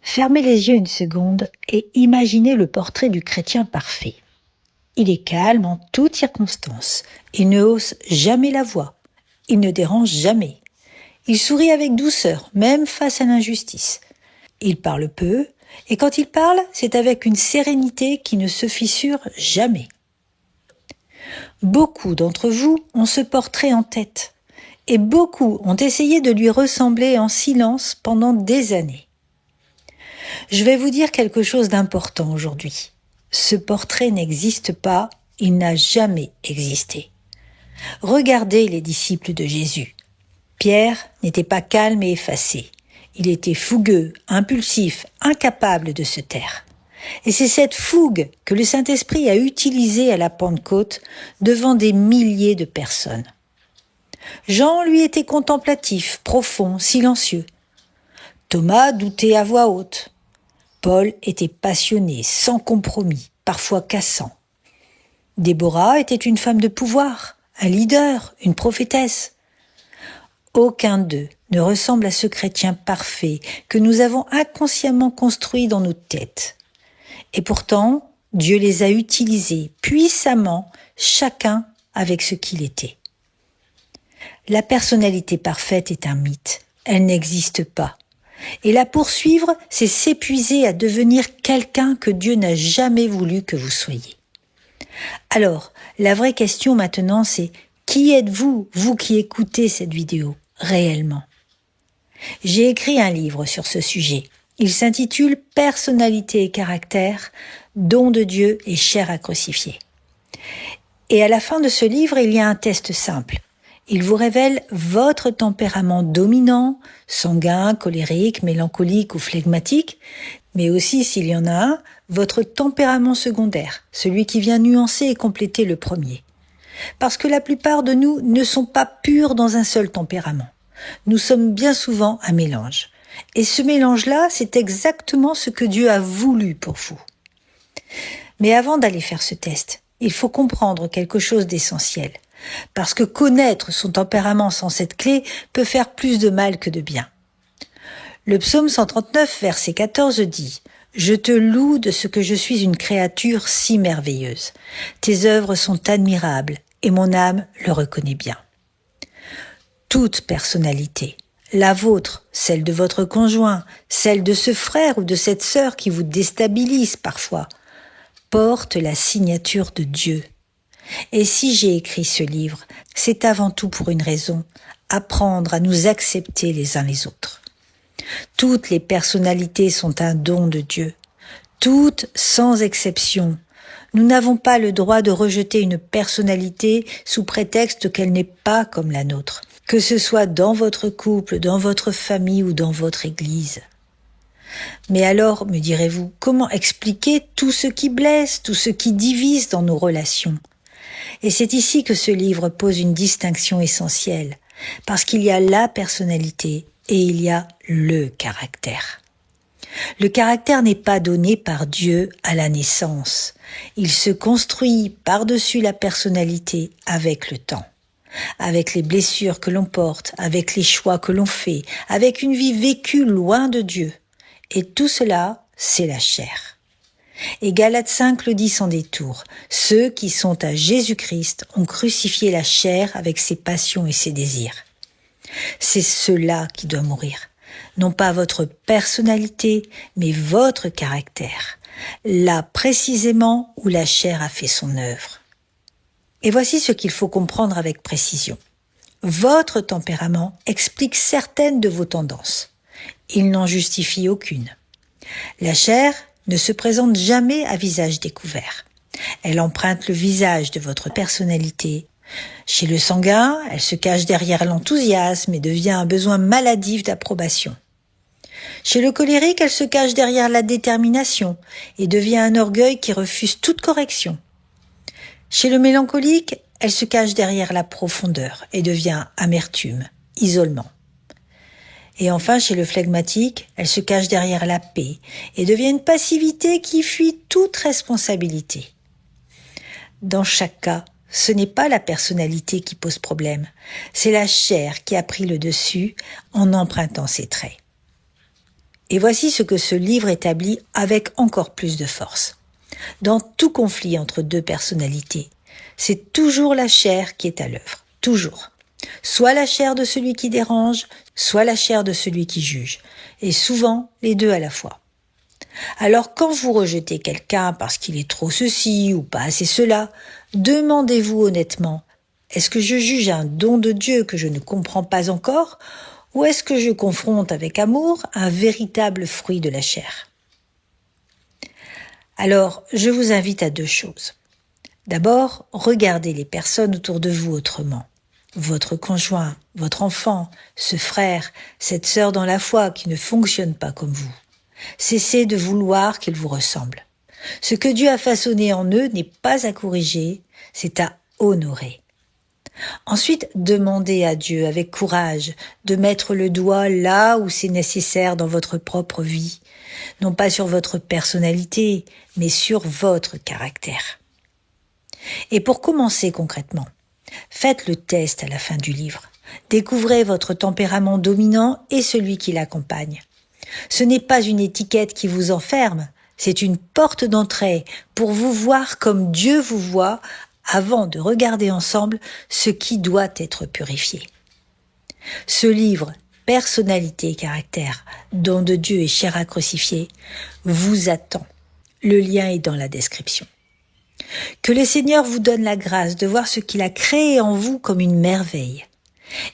Fermez les yeux une seconde et imaginez le portrait du chrétien parfait. Il est calme en toutes circonstances. Il ne hausse jamais la voix. Il ne dérange jamais. Il sourit avec douceur, même face à l'injustice. Il parle peu, et quand il parle, c'est avec une sérénité qui ne se fissure jamais. Beaucoup d'entre vous ont ce portrait en tête, et beaucoup ont essayé de lui ressembler en silence pendant des années. Je vais vous dire quelque chose d'important aujourd'hui. Ce portrait n'existe pas, il n'a jamais existé. Regardez les disciples de Jésus. Pierre n'était pas calme et effacé. Il était fougueux, impulsif, incapable de se taire. Et c'est cette fougue que le Saint-Esprit a utilisée à la Pentecôte devant des milliers de personnes. Jean, lui, était contemplatif, profond, silencieux. Thomas doutait à voix haute. Paul était passionné, sans compromis, parfois cassant. Déborah était une femme de pouvoir, un leader, une prophétesse. Aucun d'eux ne ressemble à ce chrétien parfait que nous avons inconsciemment construit dans nos têtes. Et pourtant, Dieu les a utilisés puissamment, chacun avec ce qu'il était. La personnalité parfaite est un mythe. Elle n'existe pas. Et la poursuivre, c'est s'épuiser à devenir quelqu'un que Dieu n'a jamais voulu que vous soyez. Alors, la vraie question maintenant, c'est qui êtes-vous, vous qui écoutez cette vidéo, réellement ? J'ai écrit un livre sur ce sujet. Il s'intitule « Personnalité et caractère, don de Dieu et chair à crucifier ». Et à la fin de ce livre, il y a un test simple. Il vous révèle votre tempérament dominant, sanguin, colérique, mélancolique ou flegmatique, mais aussi, s'il y en a un, votre tempérament secondaire, celui qui vient nuancer et compléter le premier. Parce que la plupart de nous ne sont pas purs dans un seul tempérament. Nous sommes bien souvent un mélange. Et ce mélange-là, c'est exactement ce que Dieu a voulu pour vous. Mais avant d'aller faire ce test, il faut comprendre quelque chose d'essentiel. Parce que connaître son tempérament sans cette clé peut faire plus de mal que de bien. Le psaume 139, verset 14 dit « Je te loue de ce que je suis une créature si merveilleuse. Tes œuvres sont admirables et mon âme le reconnaît bien. » Toute personnalité, la vôtre, celle de votre conjoint, celle de ce frère ou de cette sœur qui vous déstabilise parfois, porte la signature de Dieu. Et si j'ai écrit ce livre, c'est avant tout pour une raison, apprendre à nous accepter les uns les autres. Toutes les personnalités sont un don de Dieu, toutes sans exception. Nous n'avons pas le droit de rejeter une personnalité sous prétexte qu'elle n'est pas comme la nôtre, que ce soit dans votre couple, dans votre famille ou dans votre église. Mais alors, me direz-vous, comment expliquer tout ce qui blesse, tout ce qui divise dans nos relations ? Et c'est ici que ce livre pose une distinction essentielle, parce qu'il y a la personnalité et il y a le caractère. Le caractère n'est pas donné par Dieu à la naissance. Il se construit par-dessus la personnalité avec le temps, avec les blessures que l'on porte, avec les choix que l'on fait, avec une vie vécue loin de Dieu. Et tout cela, c'est la chair. Et Galates 5 le dit sans détour. Ceux qui sont à Jésus-Christ ont crucifié la chair avec ses passions et ses désirs. C'est cela qui doit mourir. Non pas votre personnalité, mais votre caractère. Là précisément où la chair a fait son œuvre. Et voici ce qu'il faut comprendre avec précision. Votre tempérament explique certaines de vos tendances. Il n'en justifie aucune. La chair ne se présente jamais à visage découvert. Elle emprunte le visage de votre personnalité. Chez le sanguin, elle se cache derrière l'enthousiasme et devient un besoin maladif d'approbation. Chez le colérique, elle se cache derrière la détermination et devient un orgueil qui refuse toute correction. Chez le mélancolique, elle se cache derrière la profondeur et devient amertume, isolement. Et enfin, chez le flegmatique, elle se cache derrière la paix et devient une passivité qui fuit toute responsabilité. Dans chaque cas, ce n'est pas la personnalité qui pose problème, c'est la chair qui a pris le dessus en empruntant ses traits. Et voici ce que ce livre établit avec encore plus de force. Dans tout conflit entre deux personnalités, c'est toujours la chair qui est à l'œuvre. Toujours. Soit la chair de celui qui dérange, soit la chair de celui qui juge. Et souvent, les deux à la fois. Alors quand vous rejetez quelqu'un parce qu'il est trop ceci ou pas assez cela, demandez-vous honnêtement, est-ce que je juge un don de Dieu que je ne comprends pas encore, ou est-ce que je confronte avec amour un véritable fruit de la chair ? Alors, je vous invite à deux choses. D'abord, regardez les personnes autour de vous autrement. Votre conjoint, votre enfant, ce frère, cette sœur dans la foi qui ne fonctionne pas comme vous. Cessez de vouloir qu'ils vous ressemblent. Ce que Dieu a façonné en eux n'est pas à corriger, c'est à honorer. Ensuite, demandez à Dieu avec courage de mettre le doigt là où c'est nécessaire dans votre propre vie, non pas sur votre personnalité, mais sur votre caractère. Et pour commencer concrètement, faites le test à la fin du livre. Découvrez votre tempérament dominant et celui qui l'accompagne. Ce n'est pas une étiquette qui vous enferme, c'est une porte d'entrée pour vous voir comme Dieu vous voit avant de regarder ensemble ce qui doit être purifié. Ce livre, Personnalité et caractère, don de Dieu et chair à crucifier, vous attend. Le lien est dans la description. Que le Seigneur vous donne la grâce de voir ce qu'il a créé en vous comme une merveille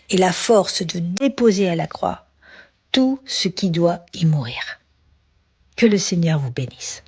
et la force de déposer à la croix tout ce qui doit y mourir. Que le Seigneur vous bénisse.